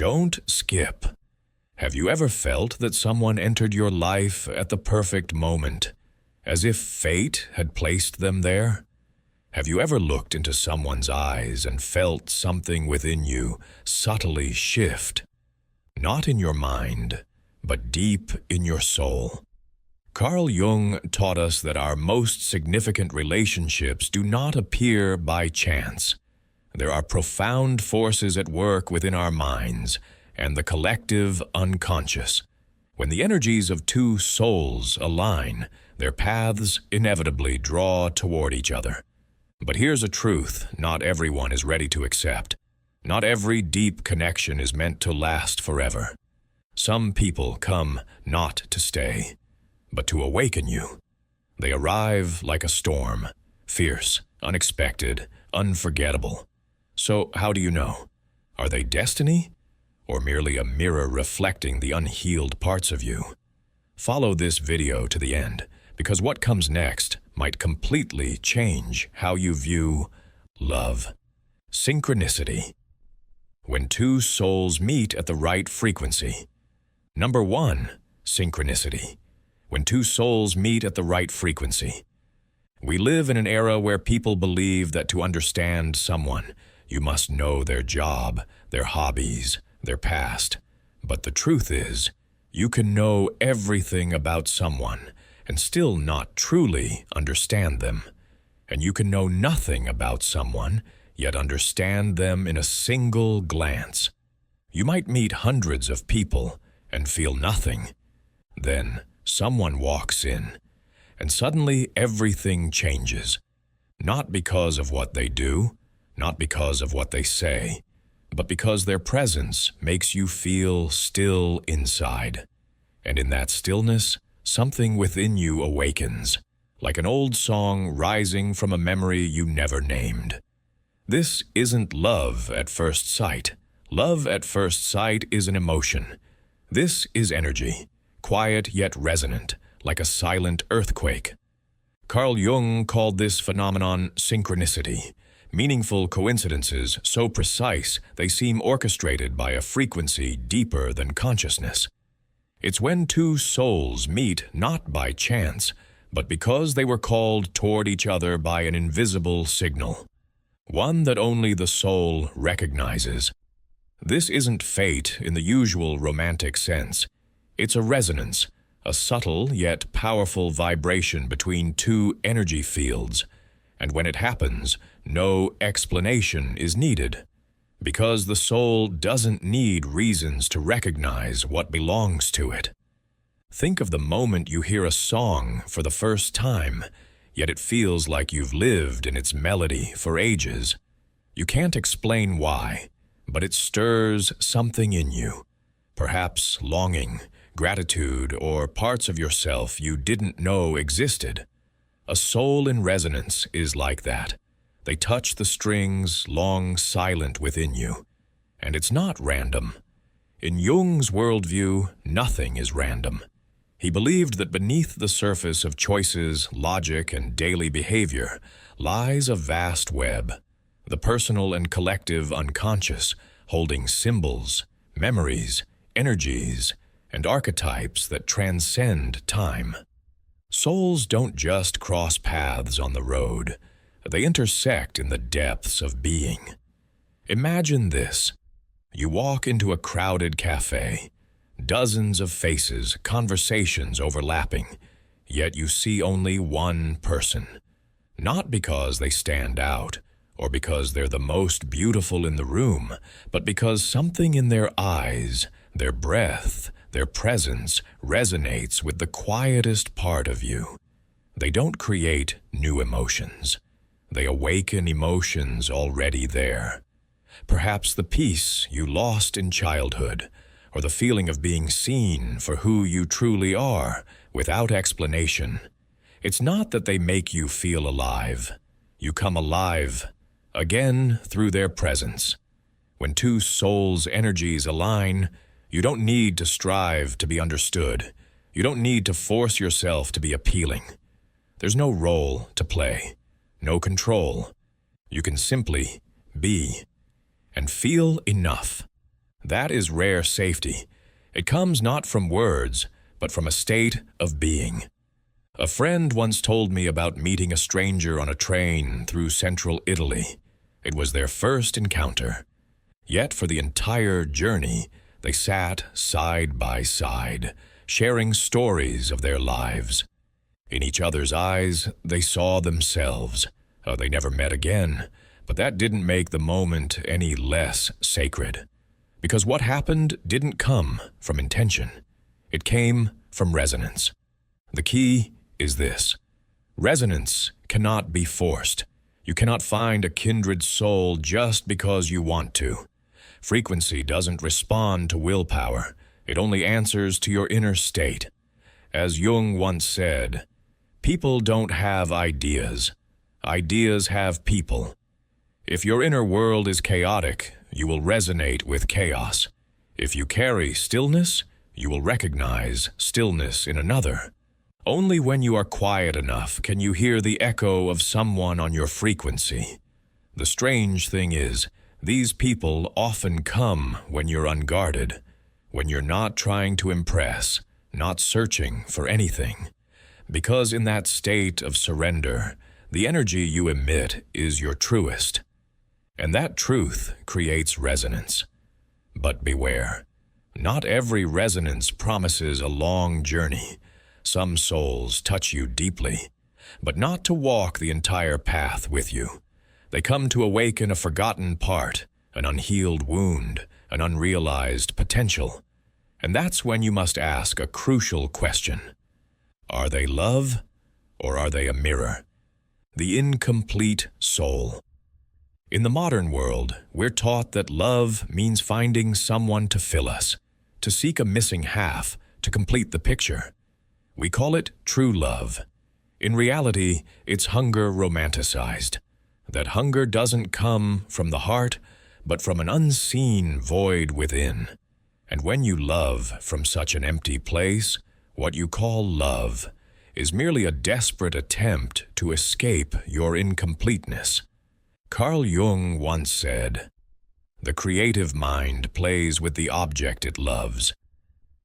Don't skip. Have you ever felt that someone entered your life at the perfect moment, as if fate had placed them there? Have you ever looked into someone's eyes and felt something within you subtly shift? Not in your mind, but deep in your soul. Carl Jung taught us that our most significant relationships do not appear by chance. There are profound forces at work within our minds and the collective unconscious. When the energies of two souls align, their paths inevitably draw toward each other. But here's a truth not everyone is ready to accept. Not every deep connection is meant to last forever. Some people come not to stay, but to awaken you. They arrive like a storm, fierce, unexpected, unforgettable. So how do you know? Are they destiny, or merely a mirror reflecting the unhealed parts of you? Follow this video to the end, because what comes next might completely change how you view love. Synchronicity. When two souls meet at the right frequency. Number 1, synchronicity. When two souls meet at the right frequency. We live in an era where people believe that to understand someone, you must know their job, their hobbies, their past. But the truth is, you can know everything about someone and still not truly understand them. And you can know nothing about someone, yet understand them in a single glance. You might meet hundreds of people and feel nothing. Then someone walks in, and suddenly everything changes. Not because of what they do, not because of what they say, but because their presence makes you feel still inside. And in that stillness, something within you awakens, like an old song rising from a memory you never named. This isn't love at first sight. Love at first sight is an emotion. This is energy, quiet yet resonant, like a silent earthquake. Carl Jung called this phenomenon synchronicity, meaningful coincidences so precise they seem orchestrated by a frequency deeper than consciousness. It's when two souls meet not by chance, but because they were called toward each other by an invisible signal, one that only the soul recognizes. This isn't fate in the usual romantic sense. It's a resonance, a subtle yet powerful vibration between two energy fields. And when it happens, no explanation is needed, because the soul doesn't need reasons to recognize what belongs to it. Think of the moment you hear a song for the first time, yet it feels like you've lived in its melody for ages. You can't explain why, but it stirs something in you, perhaps longing, gratitude, or parts of yourself you didn't know existed. A soul in resonance is like that. They touch the strings long silent within you. And it's not random. In Jung's worldview, nothing is random. He believed that beneath the surface of choices, logic, and daily behavior lies a vast web, the personal and collective unconscious, holding symbols, memories, energies, and archetypes that transcend time. Souls don't just cross paths on the road. They intersect in the depths of being. Imagine this. You walk into a crowded cafe, dozens of faces, conversations overlapping, yet you see only one person. Not because they stand out, or because they're the most beautiful in the room, but because something in their eyes, their breath, their presence resonates with the quietest part of you. They don't create new emotions. They awaken emotions already there. Perhaps the peace you lost in childhood, or the feeling of being seen for who you truly are, without explanation. It's not that they make you feel alive. You come alive, again through their presence. When two souls' energies align, you don't need to strive to be understood. You don't need to force yourself to be appealing. There's no role to play, no control. You can simply be and feel enough. That is rare safety. It comes not from words, but from a state of being. A friend once told me about meeting a stranger on a train through central Italy. It was their first encounter. Yet for the entire journey, they sat side by side, sharing stories of their lives. In each other's eyes, they saw themselves. They never met again, but that didn't make the moment any less sacred. Because what happened didn't come from intention. It came from resonance. The key is this: resonance cannot be forced. You cannot find a kindred soul just because you want to. Frequency doesn't respond to willpower. It only answers to your inner state. As Jung once said, people don't have ideas. Ideas have people. If your inner world is chaotic, you will resonate with chaos. If you carry stillness, you will recognize stillness in another. Only when you are quiet enough can you hear the echo of someone on your frequency. The strange thing is, these people often come when you're unguarded, when you're not trying to impress, not searching for anything. Because in that state of surrender, the energy you emit is your truest. And that truth creates resonance. But beware, not every resonance promises a long journey. Some souls touch you deeply, but not to walk the entire path with you. They come to awaken a forgotten part, an unhealed wound, an unrealized potential. And that's when you must ask a crucial question. Are they love, or are they a mirror? The incomplete soul. In the modern world, we're taught that love means finding someone to fill us, to seek a missing half, to complete the picture. We call it true love. In reality, it's hunger romanticized. That hunger doesn't come from the heart, but from an unseen void within. And when you love from such an empty place, what you call love is merely a desperate attempt to escape your incompleteness. Carl Jung once said, "The creative mind plays with the object it loves."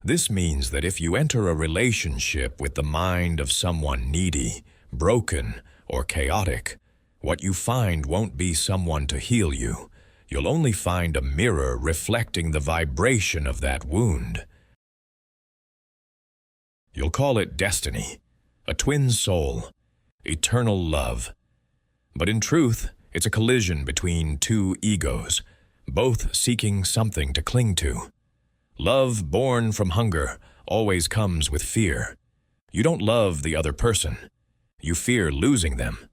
This means that if you enter a relationship with the mind of someone needy, broken, or chaotic, what you find won't be someone to heal you. You'll only find a mirror reflecting the vibration of that wound. You'll call it destiny, a twin soul, eternal love. But in truth, it's a collision between two egos, both seeking something to cling to. Love born from hunger always comes with fear. You don't love the other person. You fear losing them.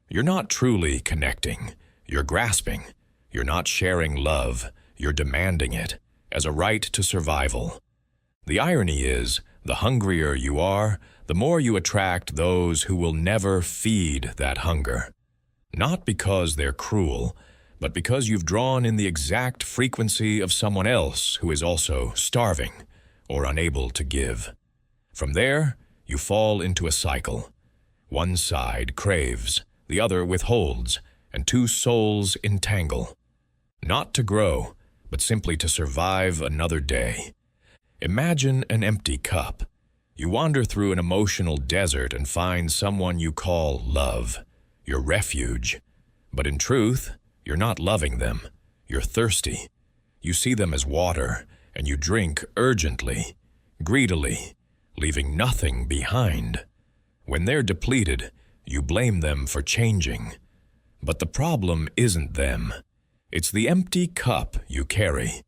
You're not truly connecting. You're grasping. You're not sharing love. You're demanding it as a right to survival. The irony is, the hungrier you are, the more you attract those who will never feed that hunger. Not because they're cruel, but because you've drawn in the exact frequency of someone else who is also starving or unable to give. From there, you fall into a cycle. One side craves, the other withholds, and two souls entangle. Not to grow, but simply to survive another day. Imagine an empty cup. You wander through an emotional desert and find someone you call love, your refuge. But in truth, you're not loving them. You're thirsty. You see them as water, and you drink urgently, greedily, leaving nothing behind. When they're depleted, you blame them for changing. But the problem isn't them. It's the empty cup you carry.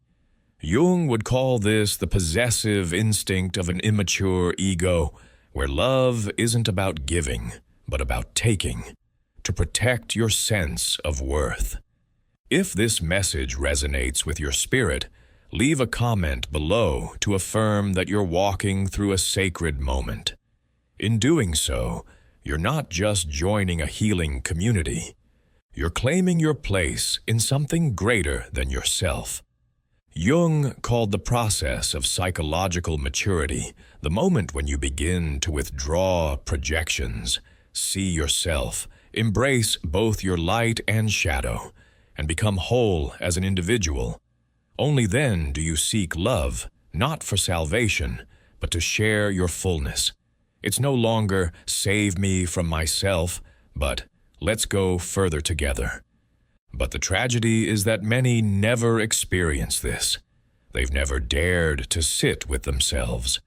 Jung would call this the possessive instinct of an immature ego, where love isn't about giving, but about taking, to protect your sense of worth. If this message resonates with your spirit, leave a comment below to affirm that you're walking through a sacred moment. In doing so, you're not just joining a healing community. You're claiming your place in something greater than yourself. Jung called the process of psychological maturity the moment when you begin to withdraw projections, see yourself, embrace both your light and shadow, and become whole as an individual. Only then do you seek love, not for salvation, but to share your fullness. It's no longer save me from myself, but let's go further together. But the tragedy is that many never experience this. They've never dared to sit with themselves.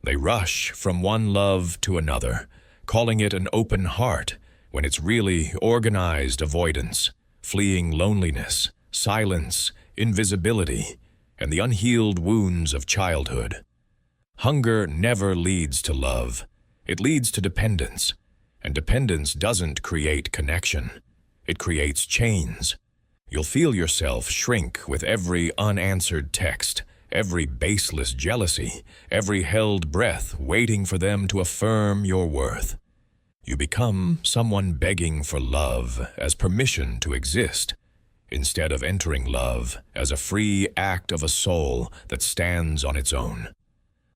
They rush from one love to another, calling it an open heart, when it's really organized avoidance, fleeing loneliness, silence, invisibility, and the unhealed wounds of childhood. Hunger never leads to love. It leads to dependence, and dependence doesn't create connection. It creates chains. You'll feel yourself shrink with every unanswered text, every baseless jealousy, every held breath waiting for them to affirm your worth. You become someone begging for love as permission to exist, instead of entering love as a free act of a soul that stands on its own.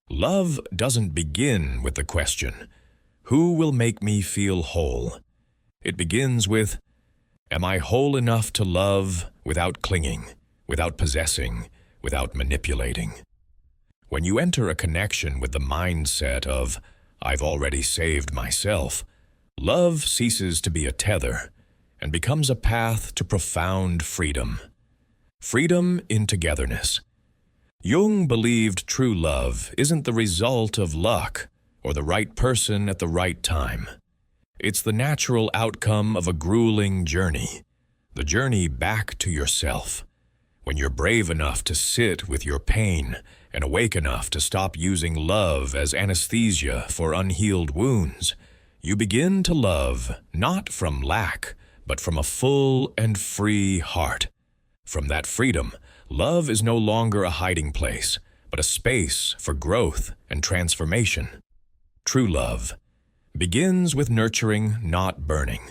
Love doesn't begin with the question, "Who will make me feel whole?" It begins with, "Am I whole enough to love without clinging, without possessing, without manipulating?" When you enter a connection with the mindset of, "I've already saved myself," love ceases to be a tether and becomes a path to profound freedom. Freedom in togetherness. Jung believed true love isn't the result of luck or the right person at the right time. It's the natural outcome of a grueling journey, the journey back to yourself. When you're brave enough to sit with your pain and awake enough to stop using love as anesthesia for unhealed wounds, you begin to love not from lack, but from a full and free heart. From that freedom, love is no longer a hiding place, but a space for growth and transformation. True love begins with nurturing, not burning.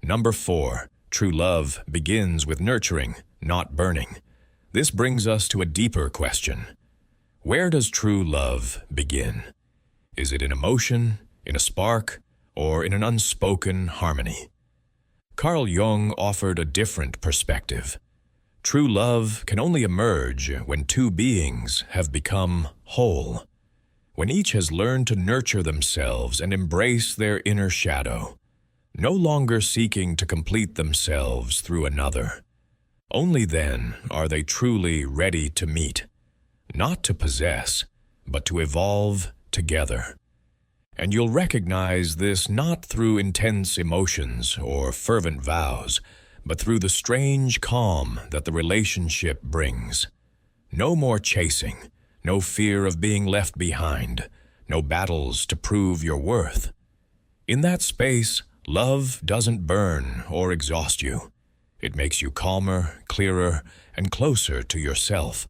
Number 4, true love begins with nurturing, not burning. This brings us to a deeper question. Where does true love begin? Is it in emotion, in a spark, or in an unspoken harmony? Carl Jung offered a different perspective. True love can only emerge when two beings have become whole, when each has learned to nurture themselves and embrace their inner shadow, no longer seeking to complete themselves through another. Only then are they truly ready to meet, not to possess, but to evolve together. And you'll recognize this not through intense emotions or fervent vows, but through the strange calm that the relationship brings. No more chasing, no fear of being left behind, no battles to prove your worth. In that space, love doesn't burn or exhaust you. It makes you calmer, clearer, and closer to yourself.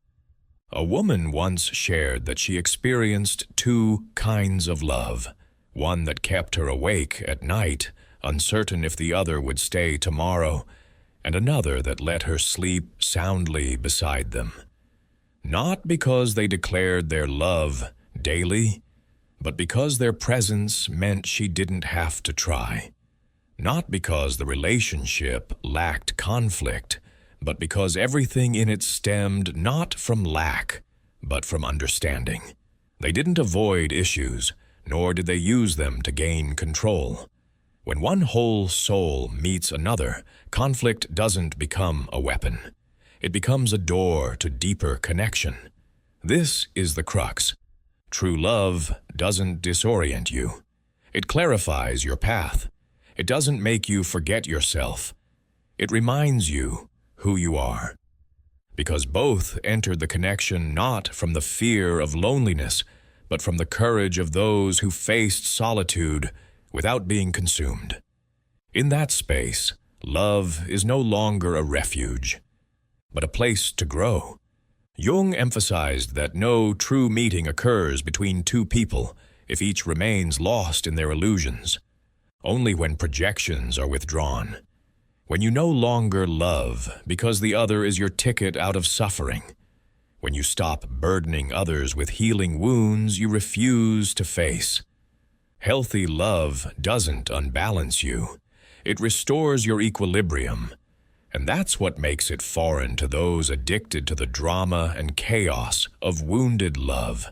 A woman once shared that she experienced 2 kinds of love, one that kept her awake at night, uncertain if the other would stay tomorrow, and another that let her sleep soundly beside them. Not because they declared their love daily, but because their presence meant she didn't have to try. Not because the relationship lacked conflict, but because everything in it stemmed not from lack, but from understanding. They didn't avoid issues, nor did they use them to gain control. When one whole soul meets another, conflict doesn't become a weapon. It becomes a door to deeper connection. This is the crux. True love doesn't disorient you. It clarifies your path. It doesn't make you forget yourself. It reminds you who you are. Because both entered the connection not from the fear of loneliness, but from the courage of those who faced solitude without being consumed. In that space, love is no longer a refuge, but a place to grow. Jung emphasized that no true meeting occurs between 2 people if each remains lost in their illusions. Only when projections are withdrawn, when you no longer love because the other is your ticket out of suffering, when you stop burdening others with healing wounds you refuse to face. Healthy love doesn't unbalance you. It restores your equilibrium. And that's what makes it foreign to those addicted to the drama and chaos of wounded love.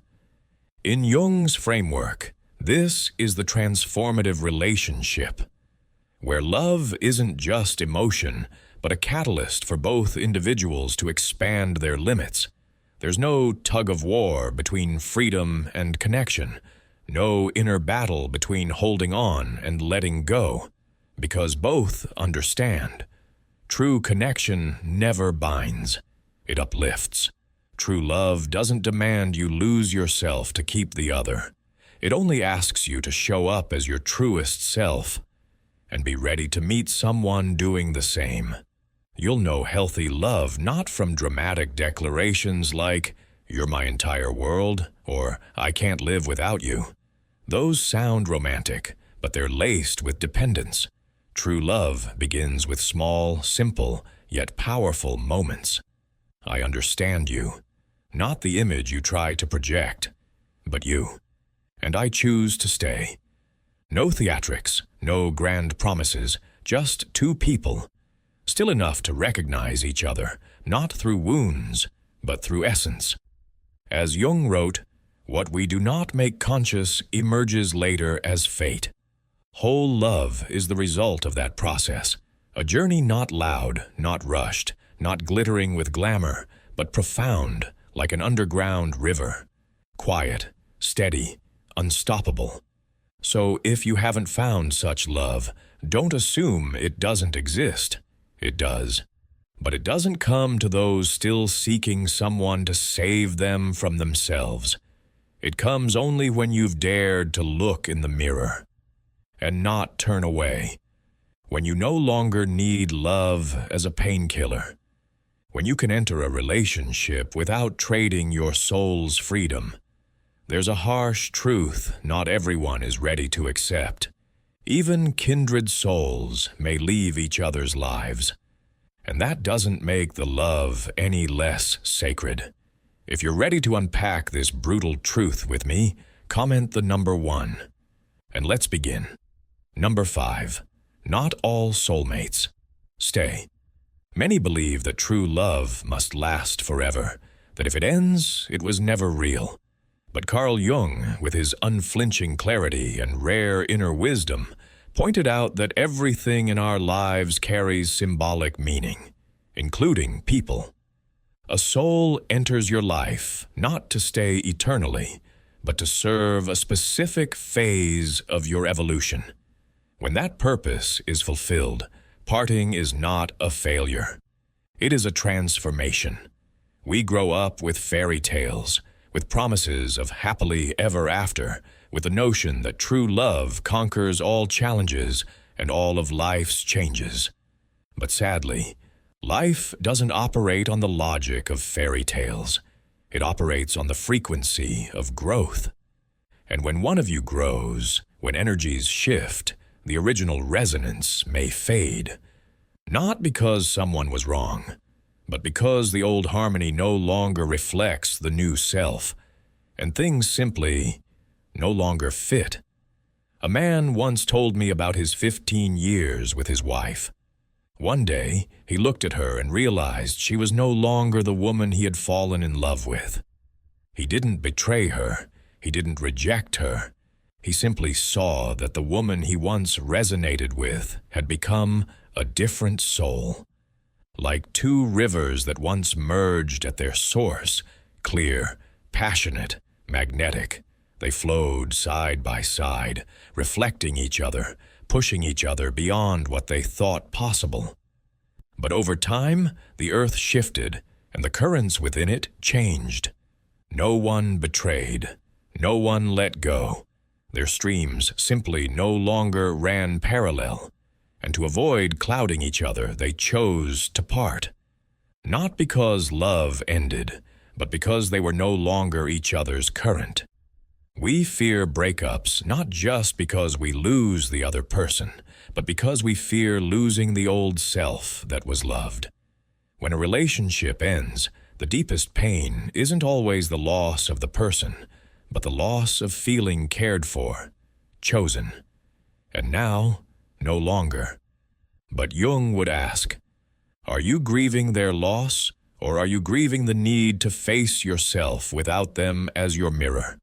In Jung's framework, this is the transformative relationship, where love isn't just emotion, but a catalyst for both individuals to expand their limits. There's no tug-of-war between freedom and connection, no inner battle between holding on and letting go, because both understand. True connection never binds, it uplifts. True love doesn't demand you lose yourself to keep the other. It only asks you to show up as your truest self and be ready to meet someone doing the same. You'll know healthy love not from dramatic declarations like, "You're my entire world," or "I can't live without you." Those sound romantic, but they're laced with dependence. True love begins with small, simple, yet powerful moments. I understand you, not the image you try to project, but you. And I choose to stay. No theatrics, no grand promises, just two people, still enough to recognize each other, not through wounds, but through essence. As Jung wrote, what we do not make conscious emerges later as fate. Whole love is the result of that process, a journey not loud, not rushed, not glittering with glamour, but profound, like an underground river. Quiet, steady, unstoppable. So if you haven't found such love, don't assume it doesn't exist. It does. But it doesn't come to those still seeking someone to save them from themselves. It comes only when you've dared to look in the mirror and not turn away. When you no longer need love as a painkiller. When you can enter a relationship without trading your soul's freedom. There's a harsh truth not everyone is ready to accept. Even kindred souls may leave each other's lives. And that doesn't make the love any less sacred. If you're ready to unpack this brutal truth with me, comment the number 1. And let's begin. Number 5. Not all soulmates. Stay. Many believe that true love must last forever, that if it ends, it was never real. But Carl Jung, with his unflinching clarity and rare inner wisdom, pointed out that everything in our lives carries symbolic meaning, including people. A soul enters your life not to stay eternally, but to serve a specific phase of your evolution. When that purpose is fulfilled, parting is not a failure. It is a transformation. We grow up with fairy tales, with promises of happily ever after, with the notion that true love conquers all challenges and all of life's changes. But sadly, life doesn't operate on the logic of fairy tales. It operates on the frequency of growth. And when one of you grows, when energies shift, the original resonance may fade. Not because someone was wrong, but because the old harmony no longer reflects the new self, and things simply no longer fit. A man once told me about his 15 years with his wife. One day, he looked at her and realized she was no longer the woman he had fallen in love with. He didn't betray her. He didn't reject her. He simply saw that the woman he once resonated with had become a different soul. Like two rivers that once merged at their source, clear, passionate, magnetic, they flowed side by side, reflecting each other, pushing each other beyond what they thought possible. But over time, the earth shifted, and the currents within it changed. No one betrayed. No one let go. Their streams simply no longer ran parallel, and to avoid clouding each other, they chose to part. Not because love ended, but because they were no longer each other's current. We fear breakups not just because we lose the other person, but because we fear losing the old self that was loved. When a relationship ends, the deepest pain isn't always the loss of the person, but the loss of feeling cared for, chosen. And now, no longer. But Jung would ask, Are you grieving their loss, or are you grieving the need to face yourself without them as your mirror?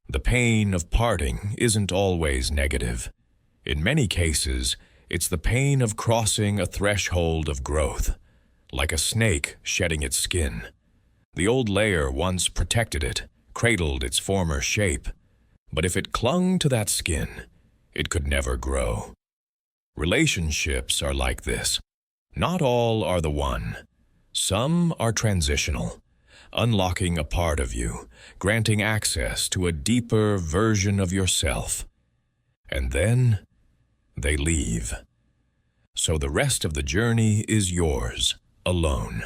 The pain of parting isn't always negative. In many cases, it's the pain of crossing a threshold of growth, like a snake shedding its skin. The old layer once protected it, cradled its former shape, but if it clung to that skin, it could never grow. Relationships are like this. Not all are the one. Some are transitional, unlocking a part of you, granting access to a deeper version of yourself. And then they leave. So the rest of the journey is yours, alone.